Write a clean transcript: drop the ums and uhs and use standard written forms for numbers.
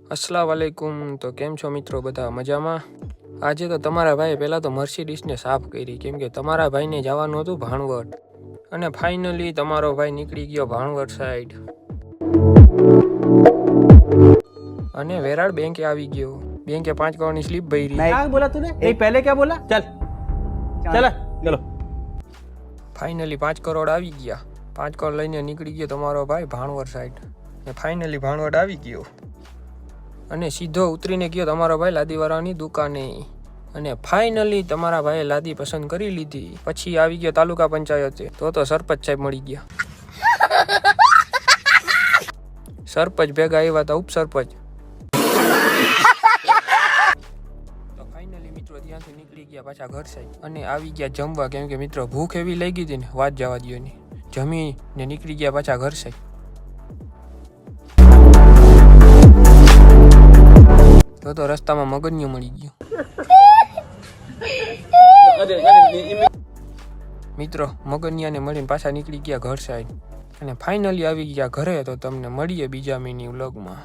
अस्सलाम वालेकुम। तो केम छो मित्रों, बधा मजामां? आज तो तमारा भाई पहला तो मर्सिडीज ने साफ करी, केम के तमारा भाई ने जवानुं हतुं भाणवड अने फाइनली तमारो भाई निकળી गयो भाणवड साइड अने वेराड़ बैंक आवी गयो। बैंक 5 करोड़ ની સ્લીપ ભરી। क्या बोला तूने? नहीं पहले क्या बोला? चल चल चलो। फाइनली 5 करोड़ આવી ગયા। 5 કરોડ લઈને નીકળી ગયો તમારો ભાઈ ભાણવડ સાઈડ ને ફાઇનલી ભાણવડ આવી ગયો અને સીધો ઉતરીને ગયો તમારો ભાઈ લાદીવાળાની દુકાને અને ફાઇનલી તમારા ભાઈએ લાદી પસંદ કરી લીધી। પછી આવી ગયો તાલુકા પંચાયતે તો સરપંચ સાહેબ મળી ગયા। સરપંચ ભેગા આવ્યા હતા ઉપસરપંચ। તો ફાઇનલી મિત્રો ત્યાંથી નીકળી ગયા પાછા ઘર સાઈડ અને આવી ગયા જમવા, કેમ કે મિત્રો ભૂખ એવી લઈ ગઈ હતી ને વાત જવા દ્યો ની। જમીને નીકળી ગયા પાછા ઘર સાઈડ। તો રસ્તામાં મગનિયો મળી ગયો। મિત્રો મગનિયાને મળીને પાછા નીકળી ગયા ઘર સાઈડ અને ફાઇનલી આવી ગયા ઘરે। તો તમને મળીએ બીજા મિની વ્લોગમાં।